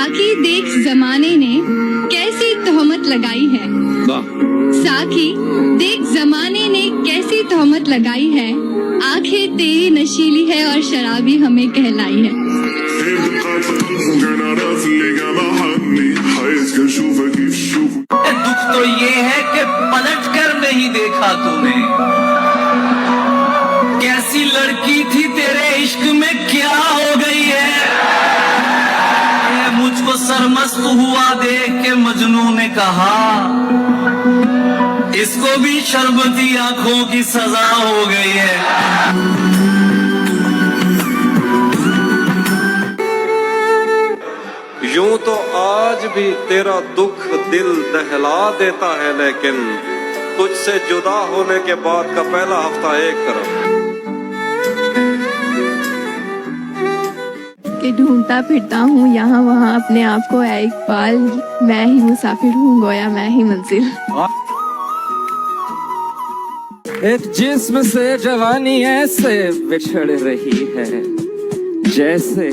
साकी देख जमाने ने कैसी तोहमत लगाई है। साकी देख जमाने ने कैसी तोहमत लगाई है। आंखें तेरी नशीली है और शराबी हमें कहलाई है। दुख तो ये है कि पलट कर नहीं देखा तूने। कैसी लड़की थी तेरे इश्क में क्या हो गई है। मुझको सरमस्त हुआ देख के मजनू ने कहा इसको भी शरबती आंखों की सजा हो गई है। यूं तो आज भी तेरा दुख दिल दहला देता है, लेकिन तुझसे जुदा होने के बाद का पहला हफ्ता एक तरफ कि ढूंढता फिरता हूँ यहाँ वहाँ अपने आप को है इकबाल। मैं ही मुसाफिर हूँ गोया मैं ही मंजिल। एक जिस्म से जवानी ऐसे बिछड़ रही है जैसे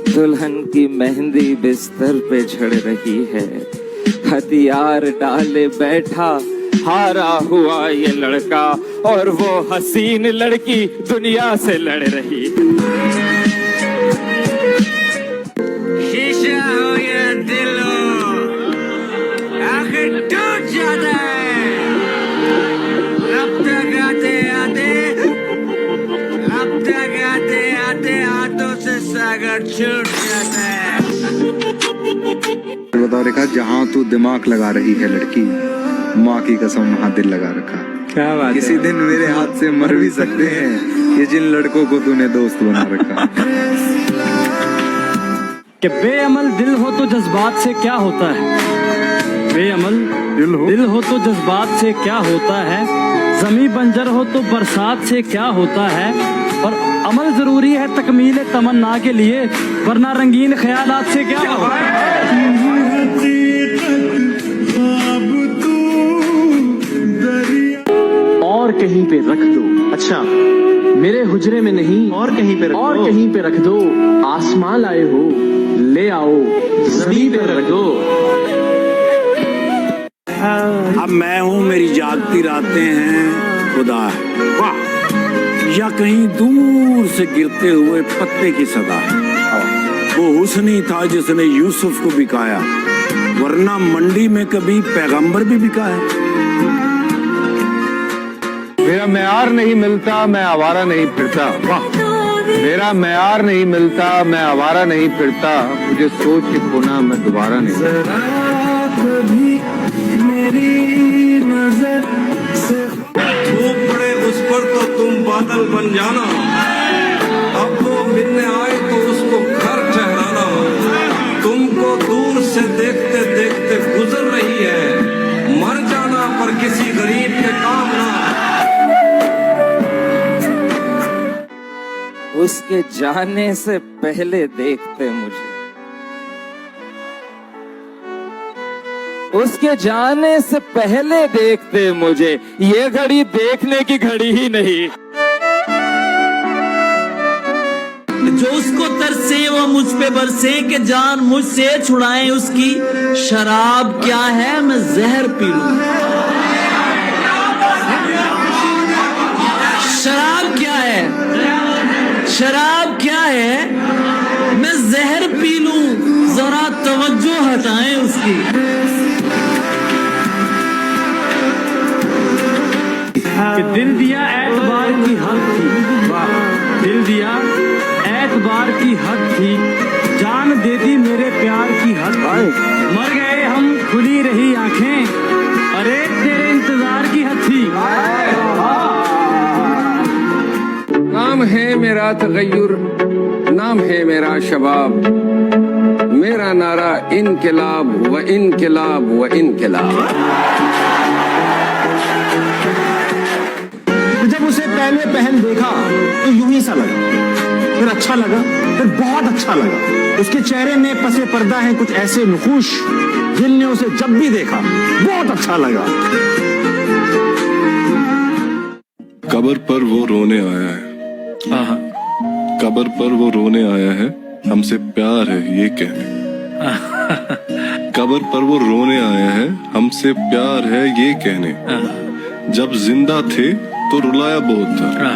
दुल्हन की मेहंदी बिस्तर पे झड़ रही है। हथियार डाले बैठा हारा हुआ ये लड़का और वो हसीन लड़की दुनिया से लड़ रही है। शीशा हो या दिल हो आखिर टूट जाता है। अब तक आते हाथों से सागर छूट जाता है। बता रेखा, जहाँ तू दिमाग लगा रही है लड़की, माँ की कसम वहाँ दिल लगा रखा। क्या बात किसी दिन मेरे हाथ से मर भी सकते हैं ये जिन लड़कों को तूने दोस्त बना रखा। कि बेअमल दिल हो तो जज्बात से क्या होता है। बेअमल दिल हो तो जज्बात से क्या होता है। जमी बंजर हो तो बरसात से क्या होता है। और अमल जरूरी है तकमील तमन्ना के लिए, वरना रंगीन ख्यालात से क्या होता है। और कहीं पे रख दो, अच्छा मेरे हुजरे में नहीं और कहीं पे रख दो। आसमां लाए हो ले आओ जमीन पे रख दो। अब मैं हूँ मेरी जागती रातें हैं खुदा है, वाह। या कहीं दूर से गिरते हुए पत्ते की सदा है। वो हुस्न था जिसने यूसुफ को बिकाया, वरना मंडी में कभी पैगंबर भी बिका है। मेरा मेयार नहीं मिलता मैं आवारा नहीं फिरता, वाह। मेरा मेयार नहीं मिलता मैं आवारा नहीं फिरता, मुझे सोच के खोना मैं दोबारा नहीं। कभी मेरी नजर से धूप पड़े उस पर तो तुम बादल बन जाना। अब वो मिलने आए तो उसको घर ठहराना। तुमको दूर से देखते देखते गुजर रही है, मर जाना पर किसी गरीब के काम ना। उसके जाने से पहले देखते मुझे, उसके जाने से पहले देखते मुझे। ये घड़ी देखने की घड़ी ही नहीं। जो उसको तरसे वो मुझ पे बरसे के जान मुझसे छुड़ाए उसकी। शराब क्या है मैं जहर पी लूं। शराब क्या है, शराब क्या है मैं जहर पी लूं। जरा तवज्जो हटाएं उसकी। कि दिल दिया एतबार की हद थी, दिल दिया एतबार की हद थी। जान दे दी मेरे प्यार की हद थी। मर गए हम खुली रही आंखें, अरे तेरे इंतजार की हद थी। नाम है मेरा तगय्युर, नाम है मेरा शबाब, मेरा नारा इनकलाब व इनकलाब व इनकलाब। जब उसे पहले पहल देखा तो यूं ही सा लगा, फिर अच्छा लगा, फिर बहुत अच्छा लगा। उसके चेहरे में पसे पर्दा है कुछ ऐसे नुखूश, दिल ने उसे जब भी देखा बहुत अच्छा लगा। कब्र पर वो रोने आया है, कब्र पर वो रोने आया है, हमसे प्यार है ये कहने। कब्र पर वो रोने आया है, हमसे प्यार है ये कहने। जब जिंदा थे तो रुलाया बहुत था,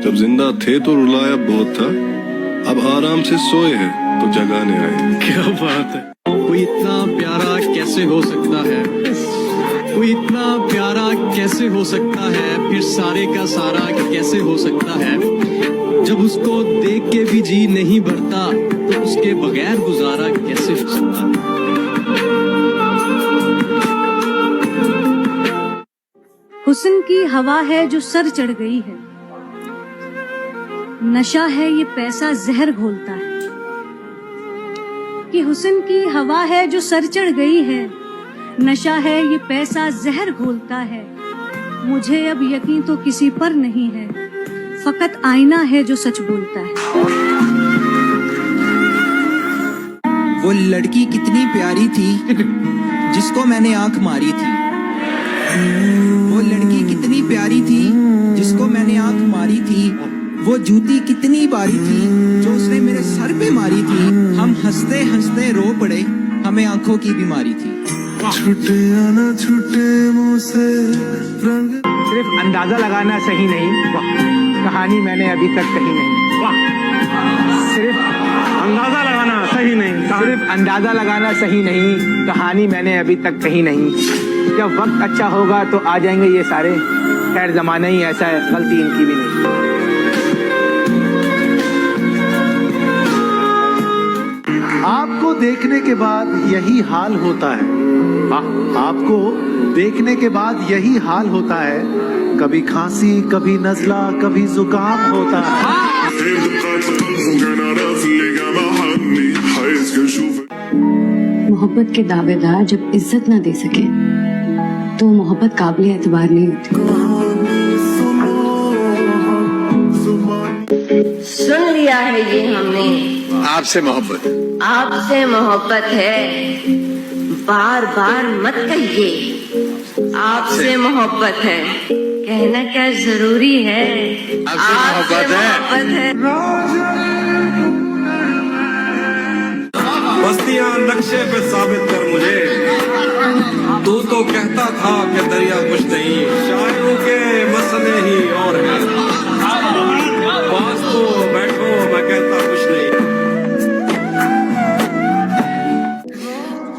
जब जिंदा थे तो रुलाया बहुत था, अब आराम से सोए हैं तो जगाने आए। क्या बात है। कोई इतना प्यारा कैसे हो सकता है, कोई इतना प्यारा कैसे हो सकता है, फिर सारे का सारा कैसे हो सकता है। जब उसको देख के भी जी नहीं भरता तो उसके बगैर गुजारा कैसे हो सकता है। हुस्न की हवा है जो सर चढ़ गई है, नशा है ये पैसा जहर घोलता है। कि हुस्न की हवा है जो सर चढ़ गई है, नशा है ये पैसा जहर घोलता है। मुझे अब यकीन तो किसी पर नहीं है, फकत आईना है जो सच बोलता है। वो लड़की कितनी प्यारी थी जिसको मैंने आंख मारी थी, वो लड़की कितनी प्यारी थी जिसको मैंने आंख मारी थी। वो जूती कितनी बारी थी जो उसने मेरे सर पे मारी थी। हम हंसते हंसते रो पड़े, हमें आंखों की बीमारी थी। छूटे आना छूटे मुंह से रंग। सिर्फ अंदाजा लगाना सही नहीं, कहानी मैंने अभी तक कही नहीं। वाह, सिर्फ अंदाजा लगाना सही नहीं, सिर्फ अंदाजा लगाना सही नहीं, कहानी मैंने अभी तक कही नहीं। जब वक्त अच्छा होगा तो आ जाएंगे ये सारे, खैर जमाना ही ऐसा है, गलती इनकी भी नहीं। आपको देखने के बाद यही हाल होता है, आपको देखने के बाद यही हाल होता है। कभी खांसी, कभी नजला, कभी जुकाम होता है। मोहब्बत के दावेदार जब इज्जत न दे सके तो मोहब्बत काबिल एतबार नहीं होती। सुन लिया है ये हमने, आपसे मोहब्बत, आपसे मोहब्बत है, बार बार मत कहिए आपसे मोहब्बत है, कहना क्या जरूरी है, आपसे मोहब्बत है। बस्तियां नक्शे पे साबित कर मुझे, तू तो कहता था कि दरिया कुछ नहीं, शायरों के मसले ही और हैं। पास तो बैठो, मैं कहता कुछ नहीं।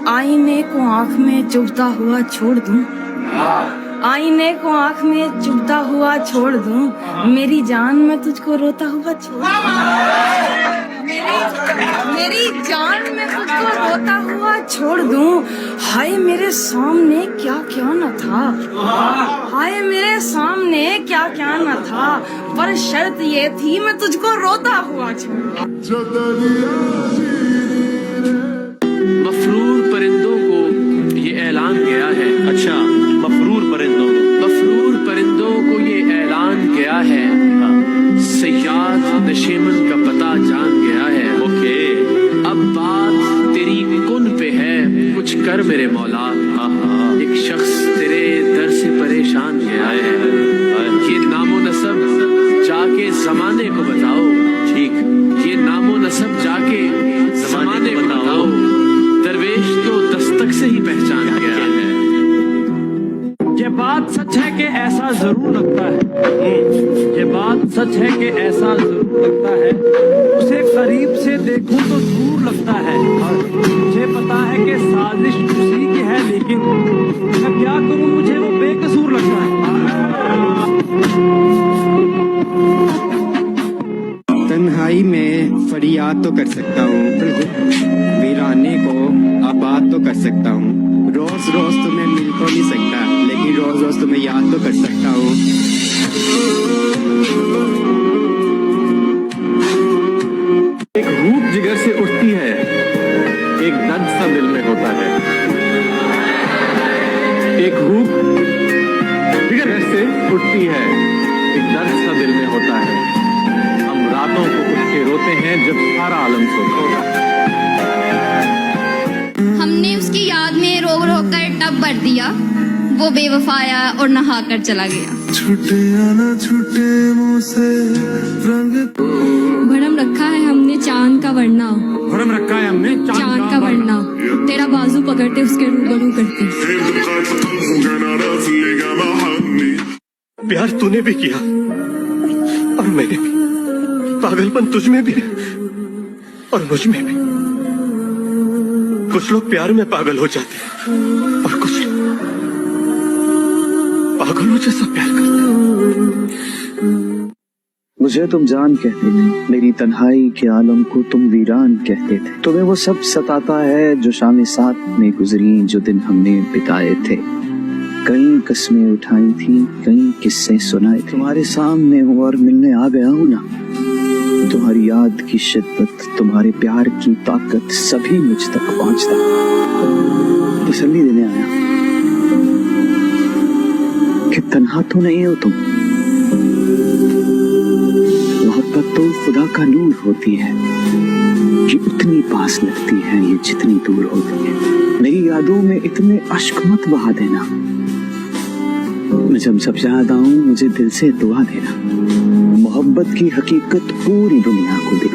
आईने को आंख में चुभता हुआ छोड़ दूं, आईने को आंख में चुभता हुआ छोड़ दूं, मेरी जान मैं तुझको रोता हुआ छोड़ दूं, मेरी जान मैं तुझको रोता हुआ छोड़ दूं। हाय मेरे सामने क्या क्या न था, हाय मेरे सामने क्या क्या न था, पर शर्त ये थी मैं तुझको रोता हुआ छोड़। मफरूर परिंदों को ये ऐलान गया है। अच्छा, मफरूर परिंदों को ये ऐलान गया है। सयाद नशीमन का पता जान गया है। ओके, अब बात तेरी कुन पे है, कुछ कर मेरे मौला। एक शख्स तेरे दर से परेशान गया है, ये नामो नसब जाके जमाने को बताओ। ठीक, ये नामो नसब जाके जमाने को बताओ। दरवेश तो दस्तक से ही पहचान गया है। ये बात सच है कि ऐसा जरूर लगता है, ये बात सच है कि ऐसा जरूर लगता है। उसे करीब से देखूं तो दूर लगता है। मुझे पता है कि साजिश उसी की है, लेकिन मैं क्या करूं, मुझे वो बेकसूर लगता है। तन्हाई में फरियाद तो कर सकता हूँ, वीराने को आबाद तो कर सकता हूँ। रोज रोज तुम्हें मिल तो नहीं सकता, लेकिन रोज रोज तुम्हें याद तो कर सकता हूँ। एक रूप जिगर से उठती है, एक दर्द सा दिल में होता है। एक रूप जिगर से उठती है, एक दर्द सा दिल में होता है। हम रातों को उठ के रोते हैं जब सारा आलम सोता है। हमने उसकी याद में रो रो कर टब भर दिया, वो बेवफाया और नहा कर चला गया। छूटे आना छूटे मुंह से रंग। भरम रखा है हमने चांद का वरना, भरम रखा है हमने चांद का वरना, तेरा बाजू पकड़ते उसके रूबरू करते। प्यार तूने भी किया और मैंने भी। पागलपन तुझ में भी है और मुझ में भी। कुछ लोग प्यार में पागल हो जाते हैं और कुछ लोग पागलों जैसा प्यार करते हैं। मुझे तुम जान कहते थे, मेरी तन्हाई के आलम को तुम वीरान कहते थे। तुम्हें वो सब सताता है जो शाम साथ में गुजरी, जो दिन हमने बिताए थे। कई कस्में उठाई थी, कई किस्से सुनाए थे। तुम्हारे सामने हूँ और मिलने आ गया हूँ ना। तुम्हारी याद की शिद्दत, तुम्हारे प्यार की ताकत सभी मुझ तक पहुंचता। तसल्ली देने आया कि तन्हा तो नहीं हो तुम। मोहब्बत तो खुदा का नूर होती है, ये उतनी पास लगती है ये जितनी दूर होती है। मेरी यादों में इतने अश्क मत बहा देना। मैं जब याद आऊं मुझे दिल से दुआ देना। मोहब्बत की हकीकत पूरी दुनिया को दिखा